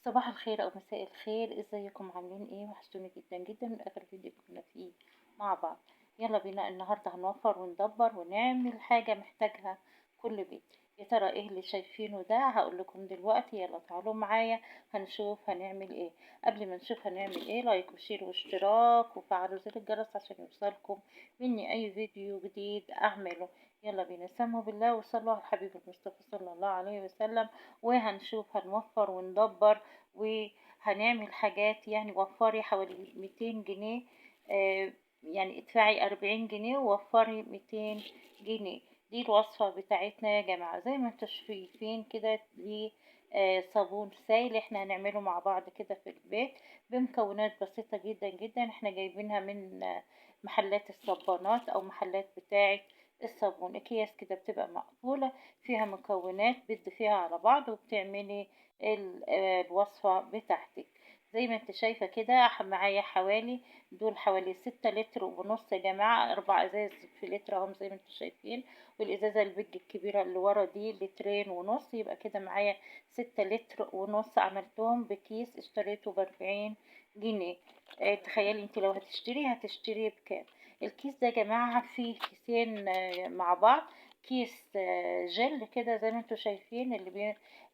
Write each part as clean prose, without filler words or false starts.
صباح الخير أو مساء الخير، ازيكم عاملين ايه؟ وحشتوني جدا جدا من آخر فيديو كنا فيه مع بعض. يلا بينا النهاردة هنوفر وندبر ونعمل حاجة محتاجها كل بيت. يا ترى ايه اللي شايفينه ده؟ هقول لكم دلوقتي، يلا تعالوا معايا هنشوف هنعمل ايه. قبل ما نشوف هنعمل ايه، لايك وشير واشتراك وفعلوا زر الجرس عشان يوصلكم مني اي فيديو جديد اعمله. يلا بينا، سموا بالله وصلوا على الحبيب المصطفى صلى الله عليه وسلم. وهنشوف هنوفر وندبر وهنعمل حاجات. يعني وفري حوالي 200 جنيه. يعني ادفعي 40 جنيه ووفري 200 جنيه. دي الوصفة بتاعتنا يا جماعة، زي ما انتوا شايفين كده. دي صابون سائل احنا هنعمله مع بعض كده في البيت بمكونات بسيطة جدا جدا. احنا جايبينها من محلات الصابونات او محلات بتاعة الصابون. اكياس كده بتبقى مقفولة فيها مكونات بتضيفيها على بعض وبتعملي الوصفة بتاعتك. زي ما انت شايفة كده معايا حوالي، دول حوالي 6 لتر ونص يا جماعة. 4 ازاز في لتر اهم زي ما انتوا شايفين. والازازة البيج الكبيرة اللي ورا دي لترين ونص، يبقى كده معايا 6 لتر ونص. عملتهم بكيس اشتريته ب40 جنيه. تخيلي انت لو هتشتري بكام؟ الكيس ده يا جماعة فيه كيسين مع بعض. كيس جل كده زي ما انتوا شايفين،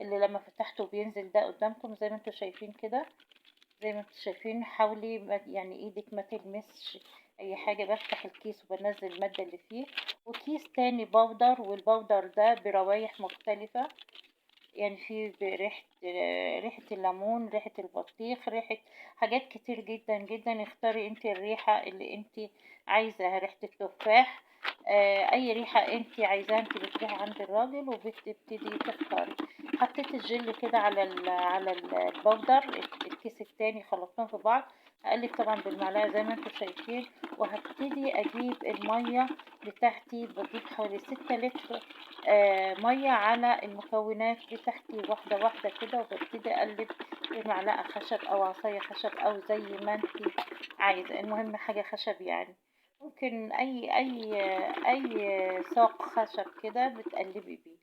اللي لما فتحته بينزل ده قدامكم زي ما انتوا شايفين كده. زي ما انتوا شايفين، حاولي يعني ايدك ما تلمسش اي حاجة. بفتح الكيس وبنزل المادة اللي فيه. وكيس تاني بودر، والبودر ده بروايح مختلفة. يعني في ريحة الليمون، ريحة البطيخ، ريحة حاجات كتير جدا جدا. اختاري انت الريحة اللي انت عايزاها. ريحة التفاح، اي ريحة انت عايزاها. انت بتروحي عند الراجل وبتبتدي تختاري. حطيت الجل كده على البودر. الكيس التاني خلطتهم في بعض. هقلب طبعا بالمعلقة زي ما انتوا شايفين. وهبتدي اجيب المية بتاعتي. بضيف حوالي 6 لتر مية على المكونات بتاعتي واحدة واحدة كده. وببتدي اقلب بمعلقة خشب او عصاية خشب او زي ما انتي عايزة. المهم حاجة خشب يعني. ممكن اي ساق خشب كده بتقلبي بيه.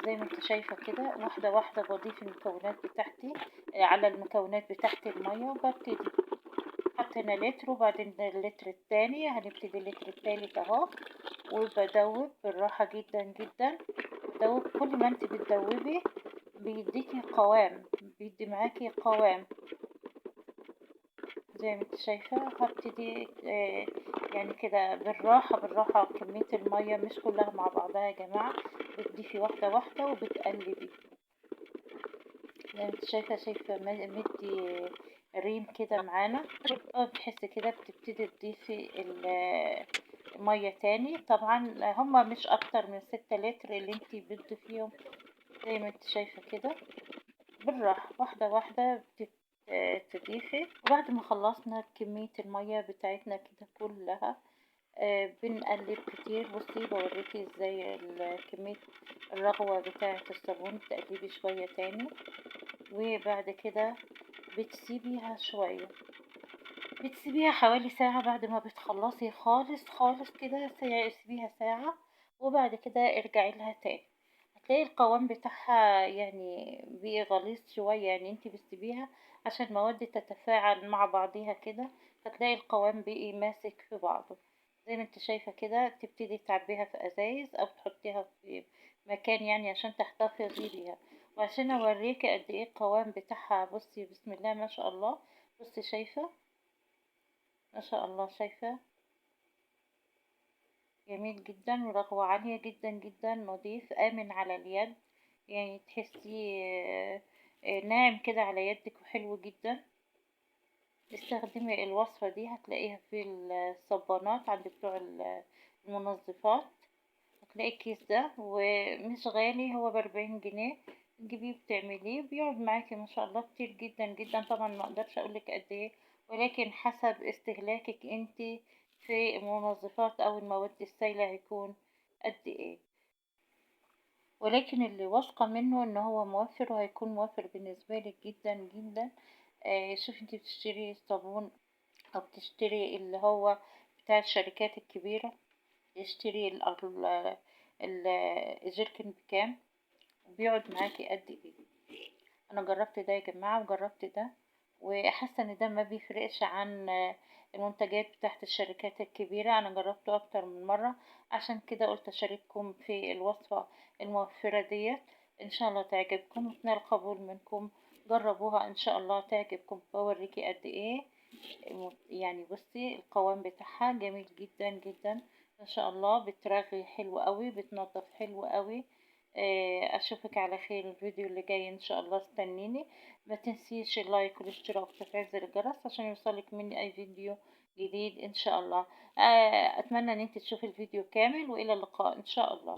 زي ما انت شايفة كده واحدة واحدة بضيف المكونات بتاعتي على المكونات بتاعت المية. وببتدي حطينا لتر وبعدين اللتر التاني، هنبتدي اللتر التالت اهو. وبدوب بالراحة جدا جدا. بدوب كل ما انت بتدوبي بيديكي قوام، بيدي معاكي قوام. زي ما انت شايفة هبتدي يعني كده بالراحة بالراحة. كمية المية مش كلها مع بعضها يا جماعة. بتضيفي واحدة واحدة وبتقلبي. زي ما انت شايفة مدي ريم كده معانا. بتحسي كده بتبتدي تضيفي المية تاني. طبعا هما مش اكتر من 6 لتر اللي انتي بتضيفيهم. زي ما انت شايفة كده بالراحة واحدة واحدة تضيفي. وبعد ما خلصنا كمية المية بتاعتنا كده كلها بنقلب كتير. بصي بوريكي ازاي كمية الرغوة بتاعة الصابون. تقلبي شوية تاني وبعد كده بتسيبيها شوية. بتسيبيها حوالي ساعة. بعد ما بتخلصي خالص خالص كده سيبيها ساعة. وبعد كده ارجعي لها تاني. هتلاقي القوام بتاعها يعني بقى غليظ شوية. يعني انتي بتسيبيها عشان المواد تتفاعل مع بعضيها كده. هتلاقي القوام بقى ماسك في بعضه. زي ما انت شايفة كده تبتدي تعبيها في ازايز او تحطيها في مكان يعني عشان تحتفظي بيها. وعشان اوريكي قد ايه القوام بتاعها، بصي بسم الله ما شاء الله. بصي شايفة ما شاء الله، شايفة جميل جدا ورغوة عالية جدا جدا. نظيف آمن على اليد. يعني تحسيه ناعم كده على يدك وحلو جدا. استخدمي الوصفة دي هتلاقيها في الصبانات عند بتوع المنظفات. هتلاقي الكيس ده ومش غالي، هو ب40 جنيه. تجيبيه بتعمليه بيقعد معاكي ما شاء الله كتير جدا جدا. طبعا ما اقدرش اقولك قد ايه، ولكن حسب استهلاكك انتي في المنظفات او المواد السائلة هيكون قد ايه. ولكن اللي واثقة منه ان هو موفر وهيكون موفر بالنسبة لك جدا جدا. شوفي انتي بتشتري صابون او بتشتري اللي هو بتاع الشركات الكبيرة. اشتري الجيركن بكام وبيقعد معاكي قد ايه. انا جربت ده يا جماعة وجربت ده، وحاسة ان ده ما بيفرقش عن المنتجات بتاعت الشركات الكبيرة. انا جربته اكتر من مرة، عشان كده قلت اشارككم في الوصفة الموفرة ديت. ان شاء الله تعجبكم وتنال قبول منكم. جربوها ان شاء الله تعجبكم. بوريكي قد ايه يعني بصي القوام بتاعها جميل جدا جدا. ان شاء الله بترغي حلو قوي، بتنضف حلو قوي. اشوفك على خير الفيديو اللي جاي ان شاء الله. استنيني. ما تنسيش اللايك والاشتراك وتفعيل زر الجرس عشان يوصلك مني اي فيديو جديد ان شاء الله. اتمنى ان انت تشوفي الفيديو كامل، والى اللقاء ان شاء الله.